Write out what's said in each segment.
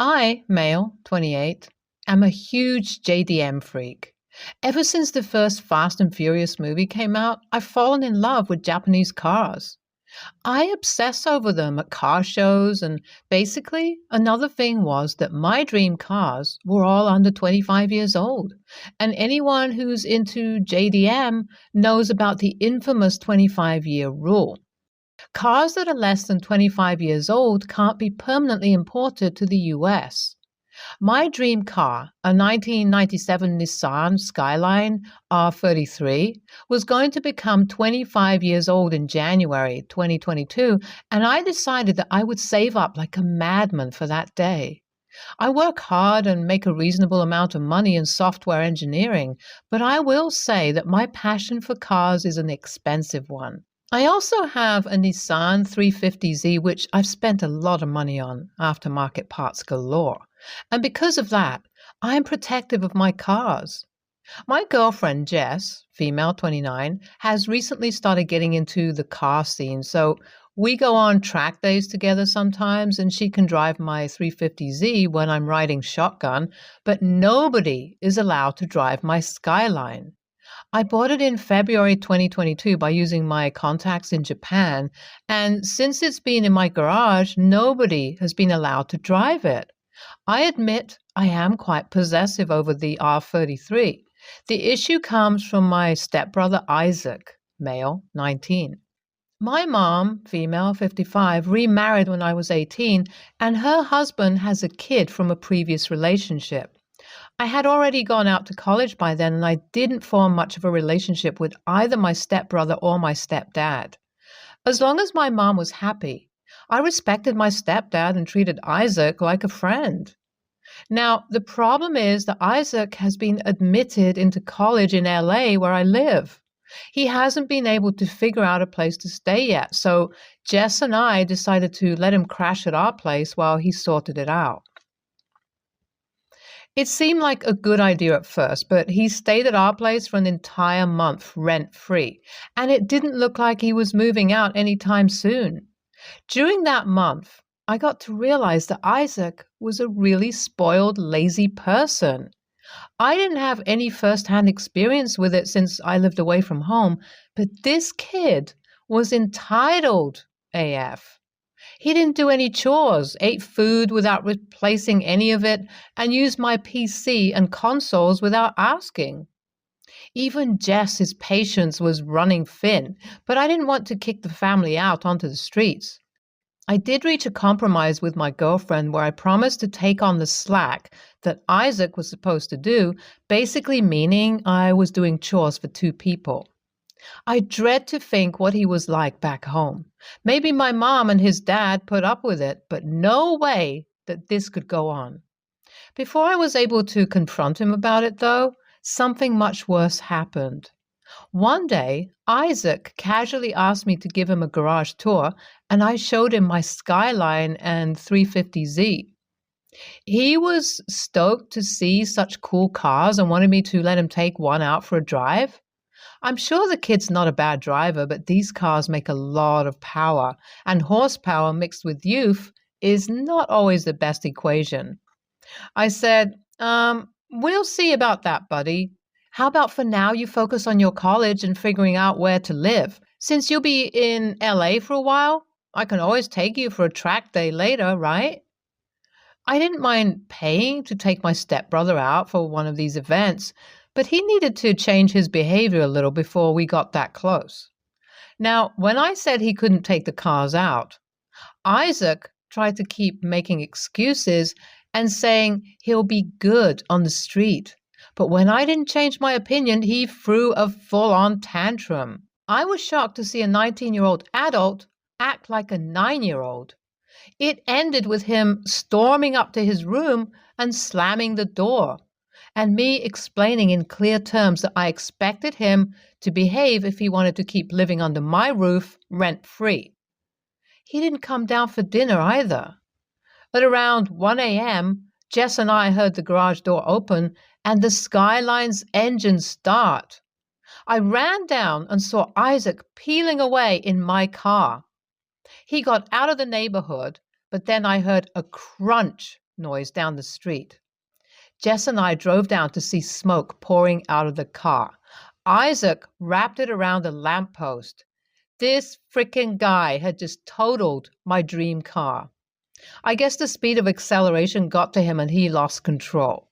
I, male, 28, am a huge JDM freak. Ever since the first Fast and Furious movie came out, I've fallen in love with Japanese cars. I obsess over them at car shows, and basically, another thing was that my dream cars were all under 25 years old. And anyone who's into JDM knows about the infamous 25-year rule. Cars that are less than 25 years old can't be permanently imported to the US. My dream car, a 1997 Nissan Skyline R33, was going to become 25 years old in January 2022, and I decided that I would save up like a madman for that day. I work hard and make a reasonable amount of money in software engineering, but I will say that my passion for cars is an expensive one. I also have a Nissan 350Z, which I've spent a lot of money on, aftermarket parts galore. And because of that, I'm protective of my cars. My girlfriend, Jess, female 29, has recently started getting into the car scene. So we go on track days together sometimes, and she can drive my 350Z when I'm riding shotgun, but nobody is allowed to drive my Skyline. I bought it in February 2022 by using my contacts in Japan, and since it's been in my garage, nobody has been allowed to drive it. I admit I am quite possessive over the R33. The issue comes from my stepbrother Isaac, male, 19. My mom, female, 55, remarried when I was 18, and her husband has a kid from a previous relationship. I had already gone out to college by then, and I didn't form much of a relationship with either my stepbrother or my stepdad. As long as my mom was happy, I respected my stepdad and treated Isaac like a friend. Now, the problem is that Isaac has been admitted into college in LA where I live. He hasn't been able to figure out a place to stay yet, so Jess and I decided to let him crash at our place while he sorted it out. It seemed like a good idea at first, but he stayed at our place for an entire month rent-free, and it didn't look like he was moving out anytime soon. During that month, I got to realize that Isaac was a really spoiled, lazy person. I didn't have any first-hand experience with it since I lived away from home, but this kid was entitled AF. He didn't do any chores, ate food without replacing any of it, and used my PC and consoles without asking. Even Jess's patience was running thin, but I didn't want to kick the family out onto the streets. I did reach a compromise with my girlfriend where I promised to take on the slack that Isaac was supposed to do, basically meaning I was doing chores for two people. I dread to think what he was like back home. Maybe my mom and his dad put up with it, but no way that this could go on. Before I was able to confront him about it, though, something much worse happened. One day, Isaac casually asked me to give him a garage tour, and I showed him my Skyline and 350Z. He was stoked to see such cool cars and wanted me to let him take one out for a drive. I'm sure the kid's not a bad driver, but these cars make a lot of power, and horsepower mixed with youth is not always the best equation. I said, we'll see about that, buddy. How about for now you focus on your college and figuring out where to live? Since you'll be in LA for a while, I can always take you for a track day later, right? I didn't mind paying to take my stepbrother out for one of these events, but he needed to change his behavior a little before we got that close. Now, when I said he couldn't take the cars out, Isaac tried to keep making excuses and saying he'll be good on the street. But when I didn't change my opinion, he threw a full-on tantrum. I was shocked to see a 19-year-old adult act like a 9-year-old. It ended with him storming up to his room and slamming the door, and me explaining in clear terms that I expected him to behave if he wanted to keep living under my roof rent-free. He didn't come down for dinner either. At around 1 a.m., Jess and I heard the garage door open and the Skyline's engine start. I ran down and saw Isaac peeling away in my car. He got out of the neighborhood, but then I heard a crunch noise down the street. Jess and I drove down to see smoke pouring out of the car. Isaac wrapped it around a lamppost. This frickin' guy had just totaled my dream car. I guess the speed of acceleration got to him and he lost control.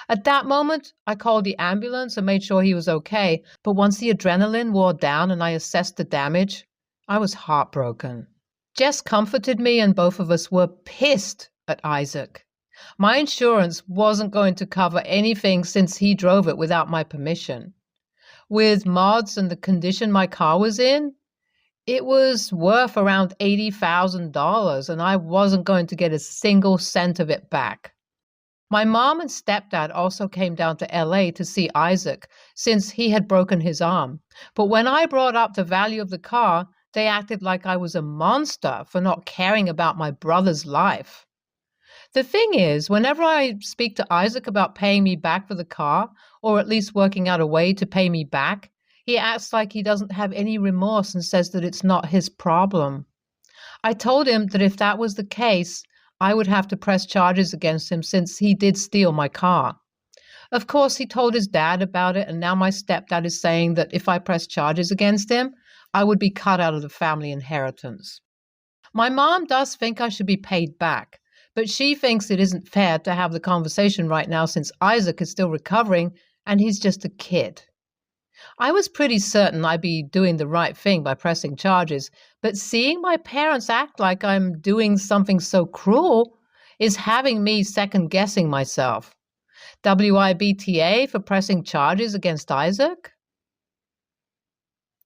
At that moment, I called the ambulance and made sure he was okay, but once the adrenaline wore down and I assessed the damage, I was heartbroken. Jess comforted me and both of us were pissed at Isaac. My insurance wasn't going to cover anything since he drove it without my permission. With mods and the condition my car was in, it was worth around $80,000 and I wasn't going to get a single cent of it back. My mom and stepdad also came down to LA to see Isaac since he had broken his arm. But when I brought up the value of the car, they acted like I was a monster for not caring about my brother's life. The thing is, whenever I speak to Isaac about paying me back for the car, or at least working out a way to pay me back, he acts like he doesn't have any remorse and says that it's not his problem. I told him that if that was the case, I would have to press charges against him since he did steal my car. Of course, he told his dad about it, and now my stepdad is saying that if I press charges against him, I would be cut out of the family inheritance. My mom does think I should be paid back, but she thinks it isn't fair to have the conversation right now since Isaac is still recovering and he's just a kid. I was pretty certain I'd be doing the right thing by pressing charges, but seeing my parents act like I'm doing something so cruel is having me second-guessing myself. WIBTA for pressing charges against Isaac?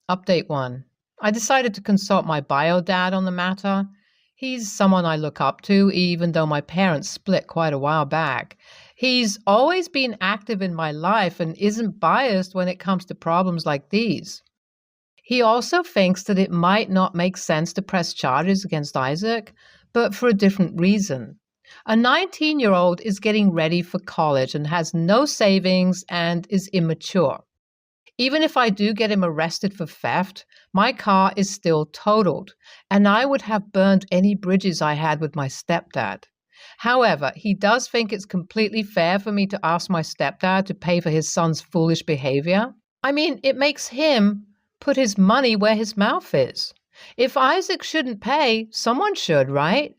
Update 1. I decided to consult my bio dad on the matter. He's someone I look up to, even though my parents split quite a while back. He's always been active in my life and isn't biased when it comes to problems like these. He also thinks that it might not make sense to press charges against Isaac, but for a different reason. A 19-year-old is getting ready for college and has no savings and is immature. Even if I do get him arrested for theft, my car is still totaled, and I would have burned any bridges I had with my stepdad. However, he does think it's completely fair for me to ask my stepdad to pay for his son's foolish behavior. I mean, it makes him put his money where his mouth is. If Isaac shouldn't pay, someone should, right?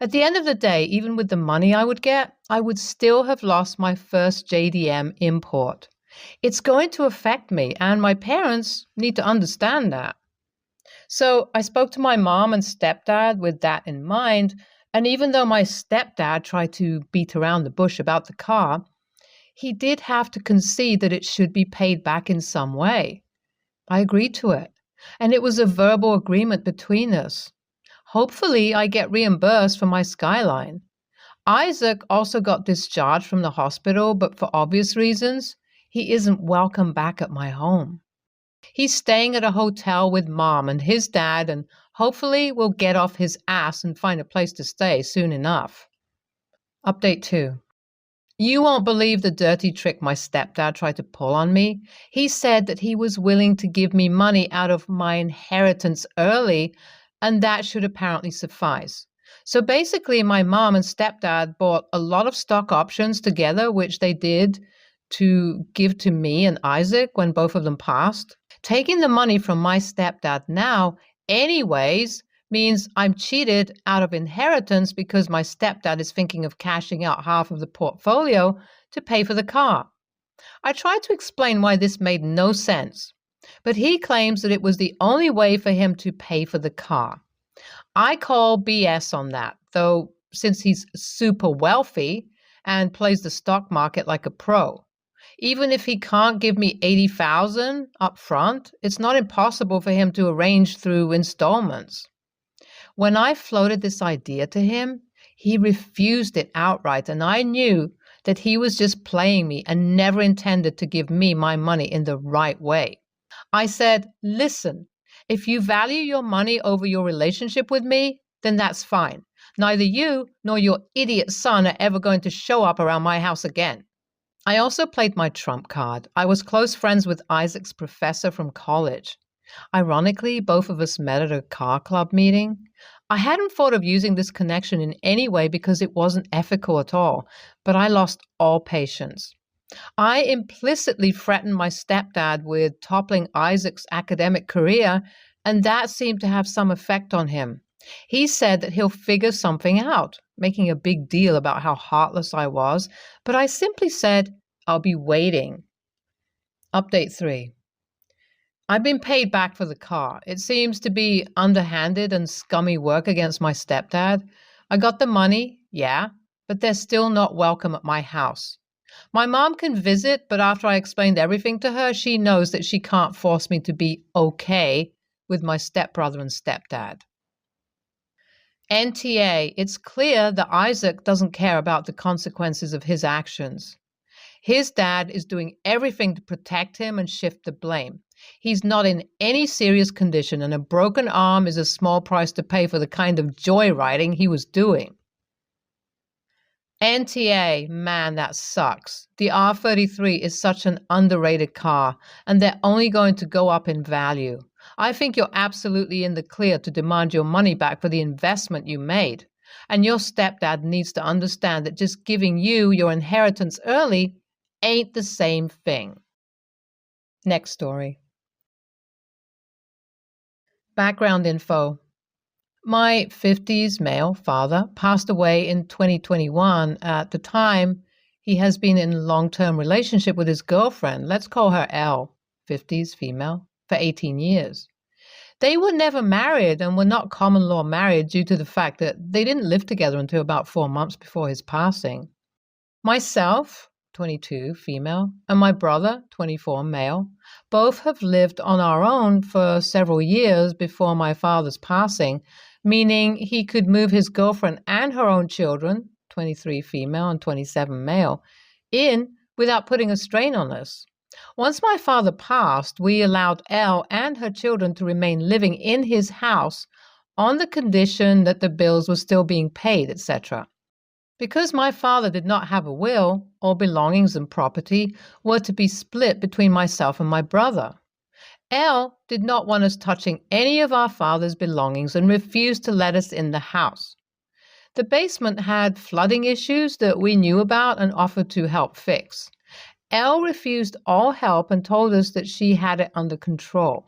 At the end of the day, even with the money I would get, I would still have lost my first JDM import. It's going to affect me, and my parents need to understand that. So I spoke to my mom and stepdad with that in mind, and even though my stepdad tried to beat around the bush about the car, he did have to concede that it should be paid back in some way. I agreed to it, and it was a verbal agreement between us. Hopefully, I get reimbursed for my Skyline. Isaac also got discharged from the hospital, but for obvious reasons, he isn't welcome back at my home. He's staying at a hotel with Mom and his dad, and hopefully will get off his ass and find a place to stay soon enough. Update 2. You won't believe the dirty trick my stepdad tried to pull on me. He said that he was willing to give me money out of my inheritance early, and that should apparently suffice. So basically, my mom and stepdad bought a lot of stock options together, which they did to give to me and Isaac when both of them passed. Taking the money from my stepdad now, anyways, means I'm cheated out of inheritance because my stepdad is thinking of cashing out half of the portfolio to pay for the car. I tried to explain why this made no sense, but he claims that it was the only way for him to pay for the car. I call BS on that, though, since he's super wealthy and plays the stock market like a pro. Even if he can't give me $80,000 up front, it's not impossible for him to arrange through installments. When I floated this idea to him, he refused it outright, and I knew that he was just playing me and never intended to give me my money in the right way. I said, listen, if you value your money over your relationship with me, then that's fine. Neither you nor your idiot son are ever going to show up around my house again. I also played my trump card. I was close friends with Isaac's professor from college. Ironically, both of us met at a car club meeting. I hadn't thought of using this connection in any way because it wasn't ethical at all, but I lost all patience. I implicitly threatened my stepdad with toppling Isaac's academic career, and that seemed to have some effect on him. He said that he'll figure something out, making a big deal about how heartless I was, but I simply said, I'll be waiting. Update 3. I've been paid back for the car. It seems to be underhanded and scummy work against my stepdad. I got the money, yeah, but they're still not welcome at my house. My mom can visit, but after I explained everything to her, she knows that she can't force me to be okay with my stepbrother and stepdad. NTA, it's clear that Isaac doesn't care about the consequences of his actions. His dad is doing everything to protect him and shift the blame. He's not in any serious condition, and a broken arm is a small price to pay for the kind of joyriding he was doing. NTA, man, that sucks. The R33 is such an underrated car, and they're only going to go up in value. I think you're absolutely in the clear to demand your money back for the investment you made. And your stepdad needs to understand that just giving you your inheritance early ain't the same thing. Next story. Background info. My 50s male father passed away in 2021. At the time, he has been in a long-term relationship with his girlfriend, let's call her L, 50s female, for 18 years. They were never married and were not common law married due to the fact that they didn't live together until about 4 months before his passing. Myself, 22, female, and my brother, 24, male, both have lived on our own for several years before my father's passing, meaning he could move his girlfriend and her own children, 23 female and 27 male, in without putting a strain on us. Once my father passed, we allowed Elle and her children to remain living in his house on the condition that the bills were still being paid, etc. Because my father did not have a will, all belongings and property were to be split between myself and my brother. Elle did not want us touching any of our father's belongings and refused to let us in the house. The basement had flooding issues that we knew about and offered to help fix. Elle refused all help and told us that she had it under control.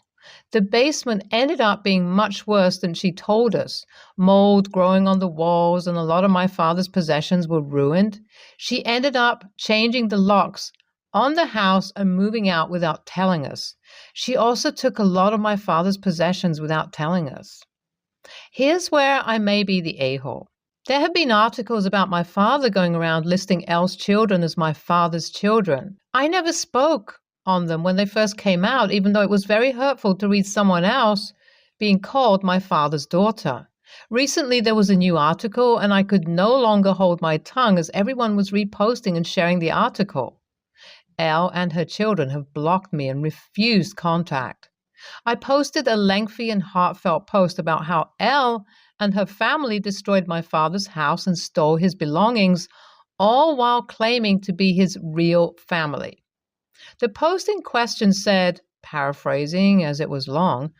The basement ended up being much worse than she told us. Mold growing on the walls and a lot of my father's possessions were ruined. She ended up changing the locks on the house and moving out without telling us. She also took a lot of my father's possessions without telling us. Here's where I may be the a-hole. There have been articles about my father going around listing Elle's children as my father's children. I never spoke on them when they first came out, even though it was very hurtful to read someone else being called my father's daughter. Recently, there was a new article, and I could no longer hold my tongue as everyone was reposting and sharing the article. Elle and her children have blocked me and refused contact. I posted a lengthy and heartfelt post about how Elle and her family destroyed my father's house and stole his belongings, all while claiming to be his real family. The post in question said, paraphrasing as it was long,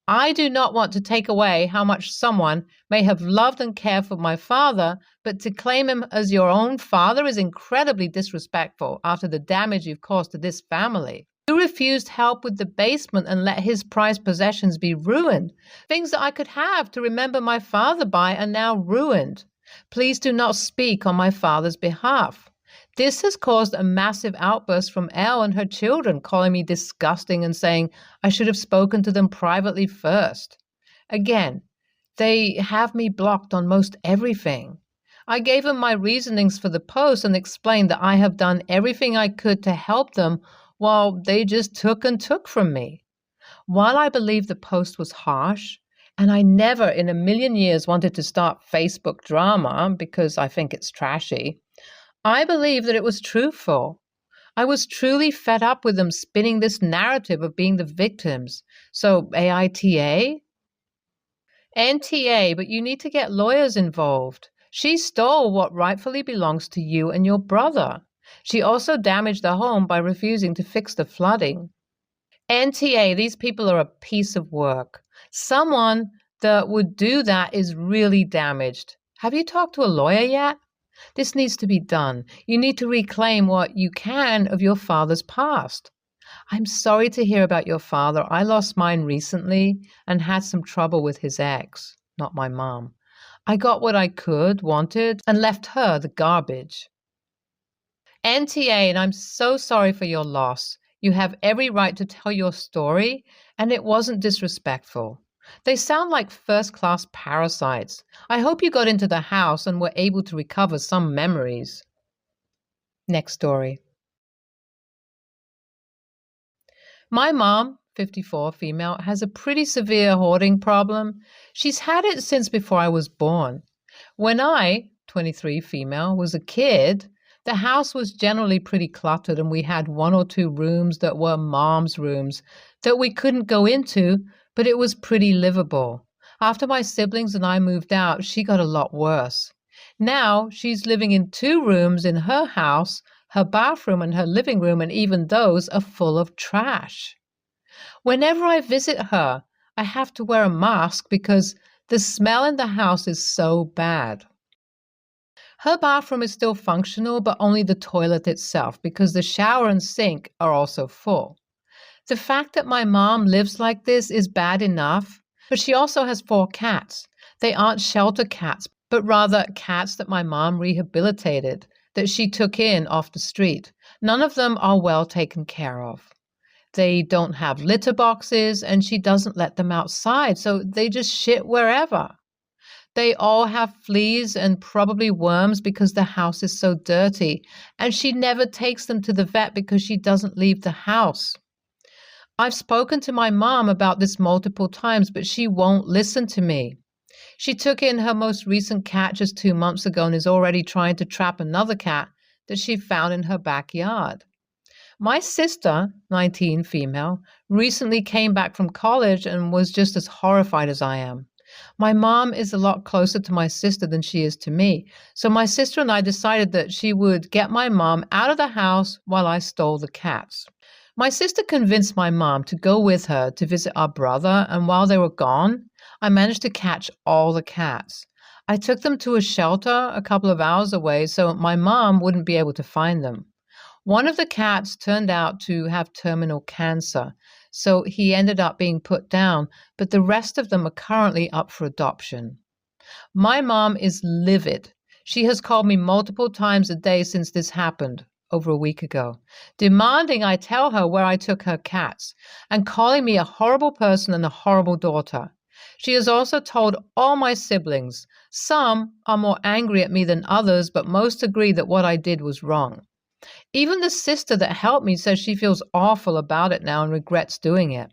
I do not want to take away how much someone may have loved and cared for my father, but to claim him as your own father is incredibly disrespectful after the damage you've caused to this family. You refused help with the basement and let his prized possessions be ruined. Things that I could have to remember my father by are now ruined. Please do not speak on my father's behalf. This has caused a massive outburst from Elle and her children, calling me disgusting and saying I should have spoken to them privately first. Again, they have me blocked on most everything. I gave them my reasonings for the post and explained that I have done everything I could to help them while they just took and took from me. While I believe the post was harsh, and I never in a million years wanted to start Facebook drama because I think it's trashy, I believe that it was truthful. I was truly fed up with them spinning this narrative of being the victims. So AITA? NTA, but you need to get lawyers involved. She stole what rightfully belongs to you and your brother. She also damaged the home by refusing to fix the flooding. NTA, these people are a piece of work. Someone that would do that is really damaged. Have you talked to a lawyer yet? This needs to be done. You need to reclaim what you can of your father's past. I'm sorry to hear about your father. I lost mine recently and had some trouble with his ex, not my mom. I got what I wanted, and left her the garbage. NTA, and I'm so sorry for your loss. You have every right to tell your story, and it wasn't disrespectful. They sound like first-class parasites. I hope you got into the house and were able to recover some memories. Next story. My mom, 54, female, has a pretty severe hoarding problem. She's had it since before I was born. When I, 23, female, was a kid, the house was generally pretty cluttered and we had one or two rooms that were mom's rooms that we couldn't go into, but it was pretty livable. After my siblings and I moved out, she got a lot worse. Now she's living in 2 rooms in her house. Her bathroom and her living room, and even those, are full of trash. Whenever I visit her, I have to wear a mask because the smell in the house is so bad. Her bathroom is still functional, but only the toilet itself because the shower and sink are also full. The fact that my mom lives like this is bad enough, but she also has 4 cats. They aren't shelter cats, but rather cats that my mom rehabilitated, that she took in off the street. None of them are well taken care of. They don't have litter boxes, and she doesn't let them outside, so they just shit wherever. They all have fleas and probably worms because the house is so dirty, and she never takes them to the vet because she doesn't leave the house. I've spoken to my mom about this multiple times, but she won't listen to me. She took in her most recent cat just 2 months ago and is already trying to trap another cat that she found in her backyard. My sister, 19, female, recently came back from college and was just as horrified as I am. My mom is a lot closer to my sister than she is to me, so my sister and I decided that she would get my mom out of the house while I stole the cats. My sister convinced my mom to go with her to visit our brother, and while they were gone, I managed to catch all the cats. I took them to a shelter a couple of hours away so my mom wouldn't be able to find them. One of the cats turned out to have terminal cancer, so he ended up being put down, but the rest of them are currently up for adoption. My mom is livid. She has called me multiple times a day since this happened, over a week ago, demanding I tell her where I took her cats, and calling me a horrible person and a horrible daughter. She has also told all my siblings. Some are more angry at me than others, but most agree that what I did was wrong. Even the sister that helped me says she feels awful about it now and regrets doing it.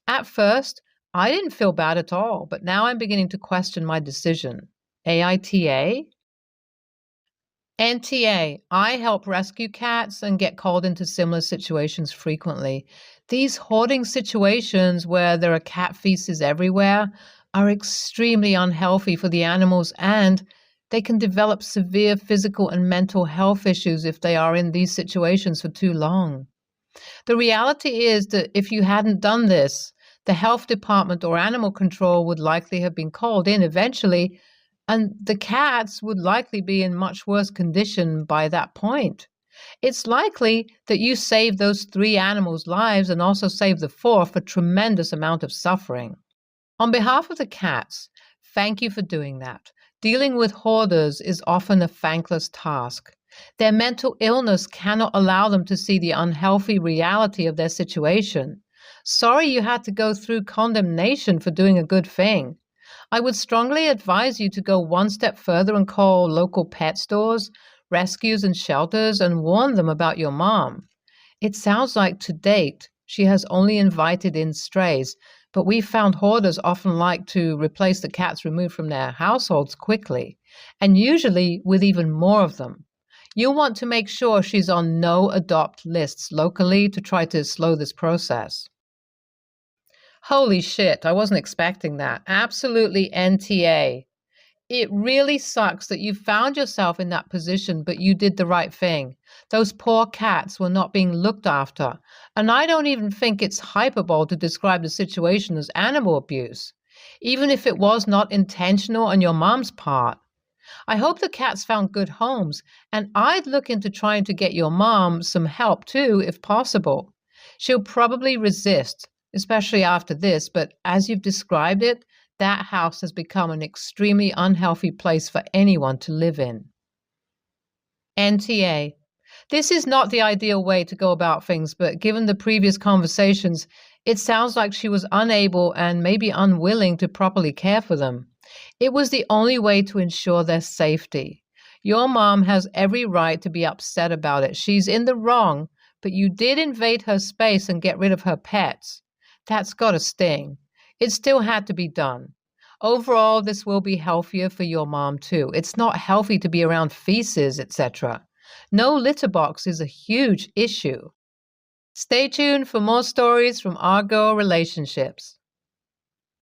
At first, I didn't feel bad at all, but now I'm beginning to question my decision. AITA? NTA. I help rescue cats and get called into similar situations frequently. These hoarding situations where there are cat feces everywhere are extremely unhealthy for the animals, and they can develop severe physical and mental health issues if they are in these situations for too long. The reality is that if you hadn't done this, the health department or animal control would likely have been called in eventually, and the cats would likely be in much worse condition by that point. It's likely that you saved those 3 animals' lives and also saved the 4th a tremendous amount of suffering. On behalf of the cats, thank you for doing that. Dealing with hoarders is often a thankless task. Their mental illness cannot allow them to see the unhealthy reality of their situation. Sorry you had to go through condemnation for doing a good thing. I would strongly advise you to go one step further and call local pet stores, rescues, and shelters and warn them about your mom. It sounds like to date she has only invited in strays, but we found hoarders often like to replace the cats removed from their households quickly, and usually with even more of them. You'll want to make sure she's on no adopt lists locally to try to slow this process. Holy shit, I wasn't expecting that. Absolutely NTA. It really sucks that you found yourself in that position, but you did the right thing. Those poor cats were not being looked after, and I don't even think it's hyperbole to describe the situation as animal abuse. even if it was not intentional on your mom's part. I hope the cats found good homes, and I'd look into trying to get your mom some help too, if possible. She'll probably resist, especially after this, but as you've described it, that house has become an extremely unhealthy place for anyone to live in. NTA. This is not the ideal way to go about things, but given the previous conversations, it sounds like she was unable and maybe unwilling to properly care for them. It was the only way to ensure their safety. Your mom has every right to be upset about it. She's in the wrong, but you did invade her space and get rid of her pets. That's got to sting. It still had to be done. Overall, this will be healthier for your mom too. It's not healthy to be around feces, etc. No litter box is a huge issue. Stay tuned for more stories from our girl relationships.